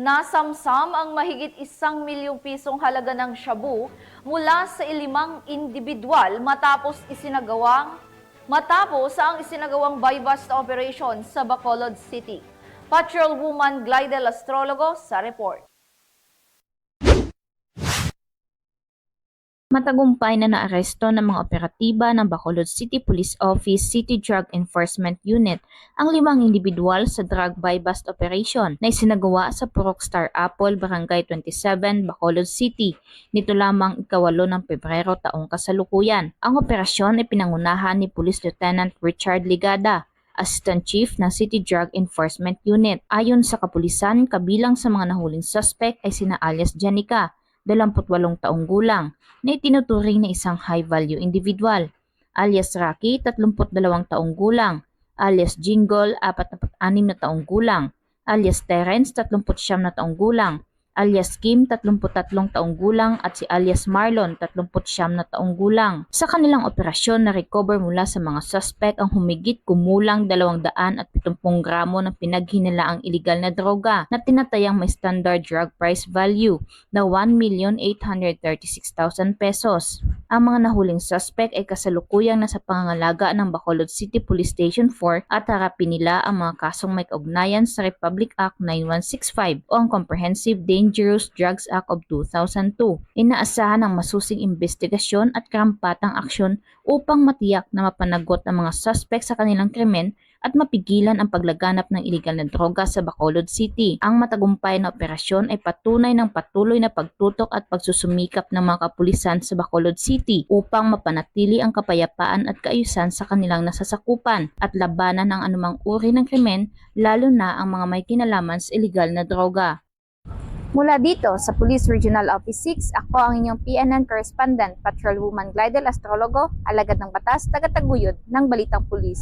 Nasamsam ang mahigit 1 milyong pisong halaga ng shabu mula sa 5 individual matapos ang isinagawang buy-bust operation sa Bacolod City. Patrolwoman Glidel Astrologo sa report. Matagumpay na naaresto ng mga operatiba ng Bacolod City Police Office City Drug Enforcement Unit ang 5 individual sa drug buy-bust operation na isinagawa sa Purok Star Apple, Barangay 27, Bacolod City. Nito lamang ika-8 ng Pebrero taong kasalukuyan. Ang operasyon ay pinangunahan ni Police Lieutenant Richard Ligada, Assistant Chief ng City Drug Enforcement Unit. Ayon sa kapulisan, kabilang sa mga nahuling suspect ay sina alias Janica, 28 taong gulang, na itinuturing na isang high-value individual, alias Rocky, 32 taong gulang, alias Jingle, 46 na taong gulang, alias Terence, 39 na taong gulang, alias Kim, 33 taong gulang, at si alias Marlon, 39 na taong gulang. Sa kanilang operasyon, na-recover mula sa mga suspect ang humigit kumulang 270 gramo ng pinaghinalaang iligal na droga na tinatayang may standard drug price value na 1,836,000 pesos. Ang mga nahuling suspect ay kasalukuyang nasa pangangalaga ng Bacolod City Police Station 4 at harapin nila ang mga kasong may kaugnayan sa Republic Act 9165 o ang Comprehensive Dangerous Drugs Act of 2002. Inaasahan ang masusing investigasyon at karampatang aksyon upang matiyak na mapanagot ang mga suspect sa kanilang krimen at mapigilan ang paglaganap ng iligal na droga sa Bacolod City. Ang matagumpay na operasyon ay patunay ng patuloy na pagtutok at pagsusumikap ng mga kapulisan sa Bacolod City upang mapanatili ang kapayapaan at kaayusan sa kanilang nasasakupan at labanan ng anumang uri ng krimen, lalo na ang mga may kinalaman sa iligal na droga. Mula dito sa Police Regional Office 6, ako ang inyong PNN Correspondent, Patrolwoman Glidel Astrologo, alagad ng batas, tagataguyod ng Balitang Pulis.